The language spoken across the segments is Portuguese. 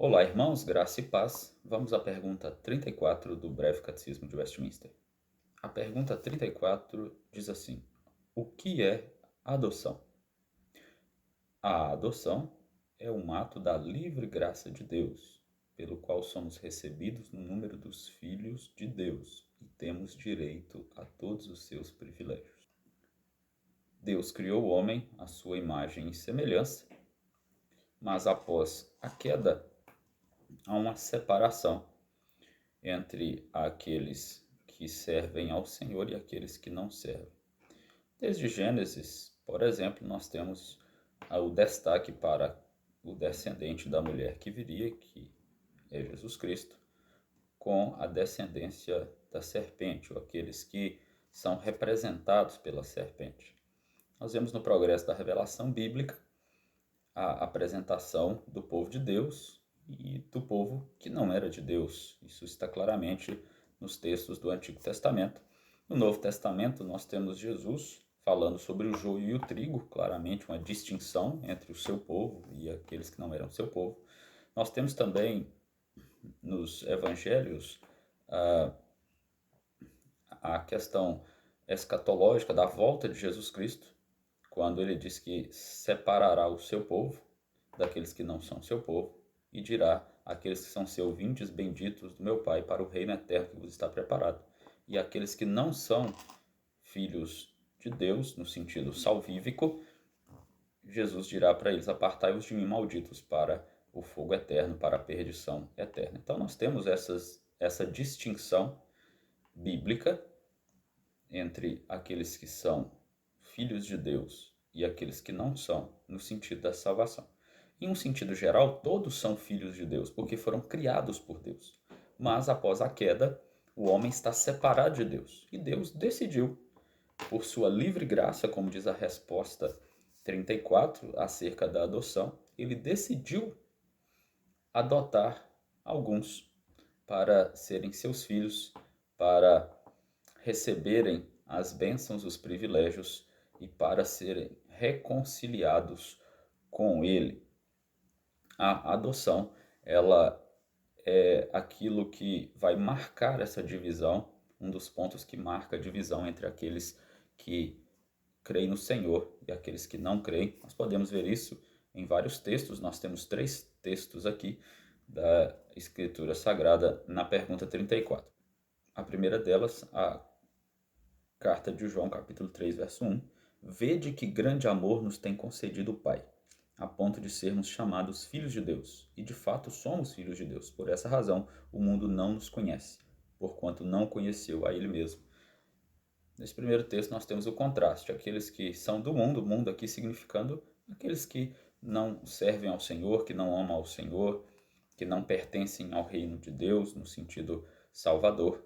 Olá, irmãos, graça e paz. Vamos à pergunta 34 do Breve Catecismo de Westminster. A pergunta 34 diz assim: o que é adoção? A adoção é um ato da livre graça de Deus, pelo qual somos recebidos no número dos filhos de Deus e temos direito a todos os seus privilégios. Deus criou o homem à sua imagem e semelhança, mas após a queda há uma separação entre aqueles que servem ao Senhor e aqueles que não servem. Desde Gênesis, por exemplo, nós temos o destaque para o descendente da mulher que viria, que é Jesus Cristo, com a descendência da serpente, ou aqueles que são representados pela serpente. Nós vemos no progresso da revelação bíblica a apresentação do povo de Deus e do povo que não era de Deus. Isso está claramente nos textos do Antigo Testamento. No Novo Testamento, nós temos Jesus falando sobre o joio e o trigo, claramente uma distinção entre o seu povo e aqueles que não eram seu povo. Nós temos também nos evangelhos a questão escatológica da volta de Jesus Cristo, quando ele diz que separará o seu povo daqueles que não são seu povo e dirá àqueles que são seus: vindes benditos do meu Pai para o reino eterno que vos está preparado. E aqueles que não são filhos de Deus, no sentido salvífico, Jesus dirá para eles: apartai-vos de mim, malditos, para o fogo eterno, para a perdição eterna. Então nós temos essa distinção bíblica entre aqueles que são filhos de Deus e aqueles que não são, no sentido da salvação. Em um sentido geral, todos são filhos de Deus, porque foram criados por Deus. Mas após a queda, o homem está separado de Deus. E Deus decidiu, por sua livre graça, como diz a resposta 34 acerca da adoção, ele decidiu adotar alguns para serem seus filhos, para receberem as bênçãos, os privilégios e para serem reconciliados com ele. A adoção, ela é aquilo que vai marcar essa divisão, um dos pontos que marca a divisão entre aqueles que creem no Senhor e aqueles que não creem. Nós podemos ver isso em vários textos. Nós temos 3 textos aqui da Escritura Sagrada na pergunta 34. A primeira delas, a carta de João, capítulo 3, verso 1. Vede que grande amor nos tem concedido o Pai, a ponto de sermos chamados filhos de Deus. E de fato somos filhos de Deus. Por essa razão, o mundo não nos conhece, porquanto não conheceu a Ele mesmo. Nesse primeiro texto nós temos o contraste, aqueles que são do mundo, o mundo aqui significando aqueles que não servem ao Senhor, que não amam ao Senhor, que não pertencem ao reino de Deus, no sentido salvador,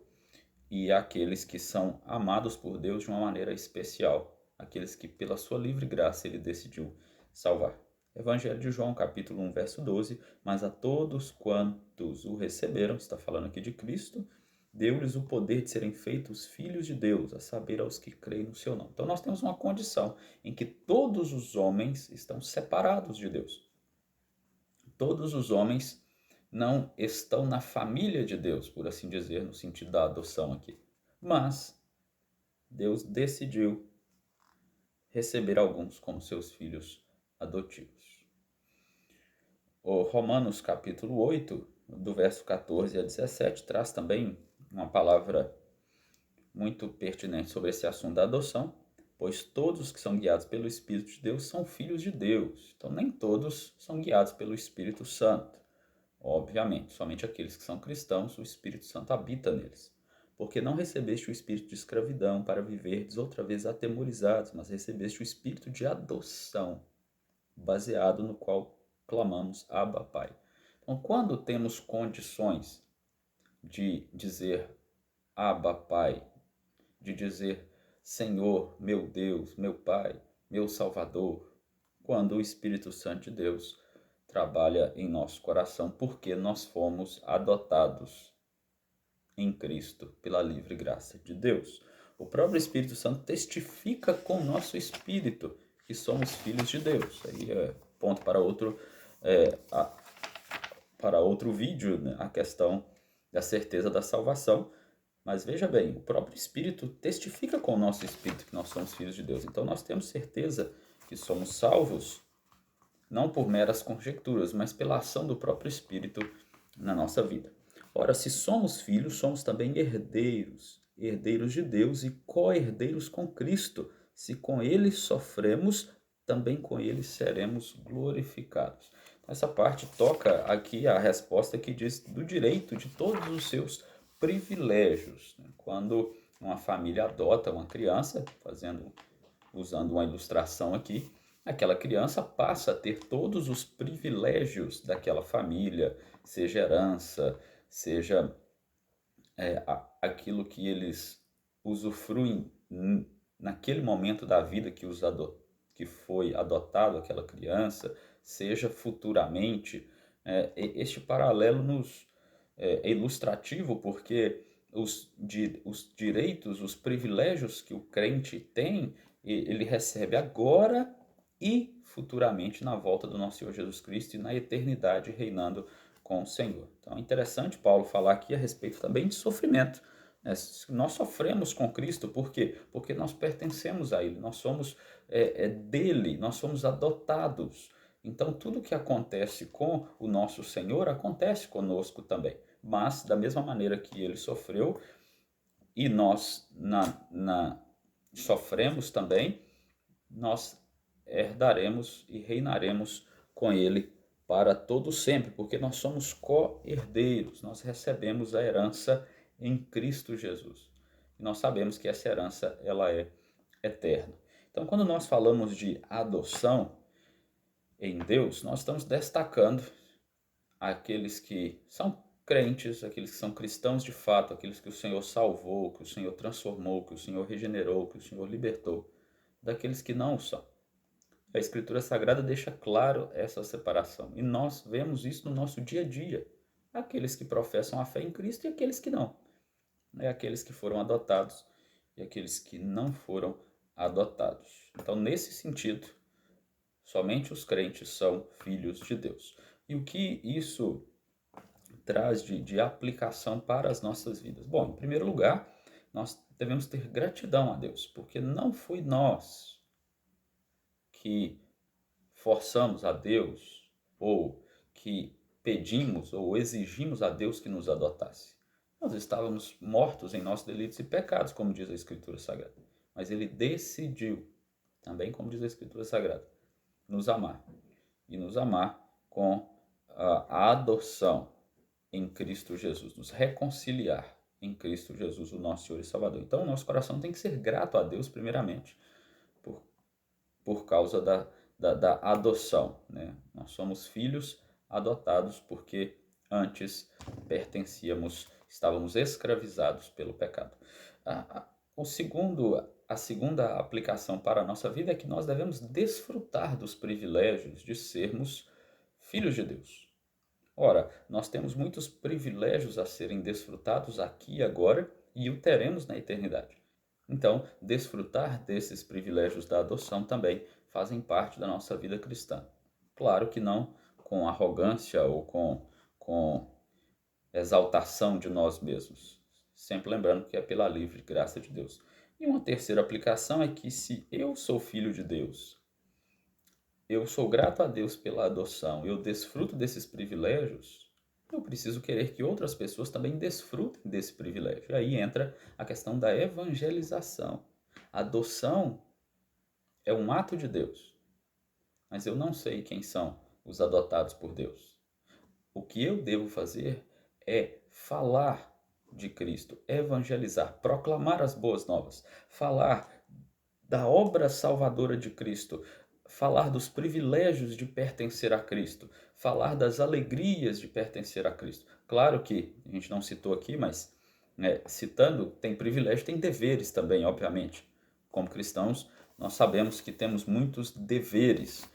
e aqueles que são amados por Deus de uma maneira especial, aqueles que pela sua livre graça ele decidiu salvar. Evangelho de João, capítulo 1, verso 12, mas a todos quantos o receberam, está falando aqui de Cristo, deu-lhes o poder de serem feitos filhos de Deus, a saber, aos que creem no seu nome. Então nós temos uma condição em que todos os homens estão separados de Deus. Todos os homens não estão na família de Deus, por assim dizer, no sentido da adoção aqui. Mas Deus decidiu receber alguns como seus filhos adotivos. O Romanos capítulo 8, do verso 14 a 17, traz também uma palavra muito pertinente sobre esse assunto da adoção, pois todos os que são guiados pelo Espírito de Deus são filhos de Deus. Então nem todos são guiados pelo Espírito Santo. Obviamente, somente aqueles que são cristãos, o Espírito Santo habita neles. Porque não recebeste o espírito de escravidão para viverdes outra vez atemorizados, mas recebeste o espírito de adoção, baseado no qual clamamos Abba, Pai. Então, quando temos condições de dizer Abba, Pai, de dizer Senhor, meu Deus, meu Pai, meu Salvador, quando o Espírito Santo de Deus trabalha em nosso coração, porque nós fomos adotados em Cristo pela livre graça de Deus. O próprio Espírito Santo testifica com o nosso espírito que somos filhos de Deus. Aí é ponto para outro para outro vídeo, né, a questão da certeza da salvação. Mas veja bem, o próprio Espírito testifica com o nosso Espírito que nós somos filhos de Deus. Então nós temos certeza que somos salvos, não por meras conjecturas, mas pela ação do próprio Espírito na nossa vida. Ora, se somos filhos, somos também herdeiros, herdeiros de Deus e co-herdeiros com Cristo. Se com Ele sofremos, também com Ele seremos glorificados. Essa parte toca aqui a resposta que diz do direito de todos os seus privilégios. Quando uma família adota uma criança, usando uma ilustração aqui, aquela criança passa a ter todos os privilégios daquela família, seja herança, seja aquilo que eles usufruem naquele momento da vida que foi adotado aquela criança, seja futuramente. Este paralelo é ilustrativo porque os direitos, os privilégios que o crente tem, ele recebe agora e futuramente na volta do nosso Senhor Jesus Cristo e na eternidade reinando com o Senhor. Então é interessante Paulo falar aqui a respeito também de sofrimento. Nós sofremos com Cristo, por quê? Porque nós pertencemos a Ele, nós somos dele, nós somos adotados. Então tudo que acontece com o nosso Senhor acontece conosco também. Mas da mesma maneira que Ele sofreu e nós sofremos também, nós herdaremos e reinaremos com Ele para todo sempre, porque nós somos co-herdeiros, nós recebemos a herança em Cristo Jesus. E nós sabemos que essa herança ela é eterna. Então, quando nós falamos de adoção em Deus, nós estamos destacando aqueles que são crentes, aqueles que são cristãos de fato, aqueles que o Senhor salvou, que o Senhor transformou, que o Senhor regenerou, que o Senhor libertou, daqueles que não o são. A Escritura Sagrada deixa claro essa separação. E nós vemos isso no nosso dia a dia. Aqueles que professam a fé em Cristo e aqueles que não. Aqueles que foram adotados e aqueles que não foram adotados. Então, nesse sentido, somente os crentes são filhos de Deus. E o que isso traz de aplicação para as nossas vidas? Bom, em primeiro lugar, nós devemos ter gratidão a Deus, porque não foi nós que forçamos a Deus ou que pedimos ou exigimos a Deus que nos adotasse. Nós estávamos mortos em nossos delitos e pecados, como diz a Escritura Sagrada. Mas Ele decidiu, também como diz a Escritura Sagrada, nos amar. E nos amar com a adoção em Cristo Jesus, nos reconciliar em Cristo Jesus, o nosso Senhor e Salvador. Então, o nosso coração tem que ser grato a Deus, primeiramente, por causa da adoção. Né? Nós somos filhos adotados porque antes estávamos escravizados pelo pecado. A segunda aplicação para a nossa vida é que nós devemos desfrutar dos privilégios de sermos filhos de Deus. Ora, nós temos muitos privilégios a serem desfrutados aqui e agora e o teremos na eternidade. Então, desfrutar desses privilégios da adoção também fazem parte da nossa vida cristã. Claro que não com arrogância ou com exaltação de nós mesmos. Sempre lembrando que é pela livre graça de Deus. E uma terceira aplicação é que se eu sou filho de Deus, eu sou grato a Deus pela adoção, eu desfruto desses privilégios, eu preciso querer que outras pessoas também desfrutem desse privilégio. E aí entra a questão da evangelização. A adoção é um ato de Deus, mas eu não sei quem são os adotados por Deus. O que eu devo fazer é falar de Cristo, evangelizar, proclamar as boas novas, falar da obra salvadora de Cristo, falar dos privilégios de pertencer a Cristo, falar das alegrias de pertencer a Cristo. Claro que a gente não citou aqui, mas citando, tem privilégio, tem deveres também, obviamente. Como cristãos, nós sabemos que temos muitos deveres,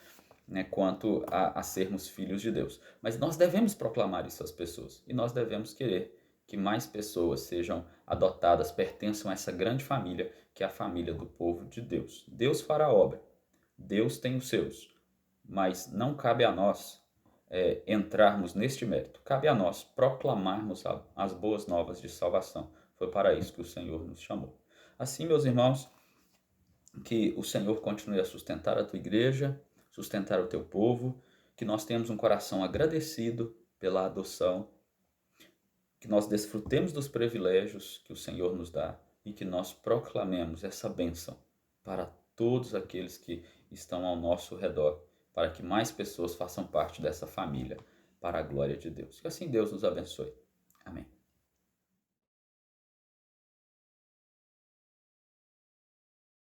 quanto a sermos filhos de Deus. Mas nós devemos proclamar isso às pessoas e nós devemos querer que mais pessoas sejam adotadas, pertençam a essa grande família que é a família do povo de Deus. Deus fará a obra, Deus tem os seus, mas não cabe a nós entrarmos neste mérito. Cabe a nós proclamarmos as boas novas de salvação. Foi para isso que o Senhor nos chamou. Assim, meus irmãos, que o Senhor continue a sustentar a tua igreja, sustentar o teu povo, que nós tenhamos um coração agradecido pela adoção, que nós desfrutemos dos privilégios que o Senhor nos dá e que nós proclamemos essa bênção para todos aqueles que estão ao nosso redor, para que mais pessoas façam parte dessa família, para a glória de Deus. Que assim Deus nos abençoe. Amém.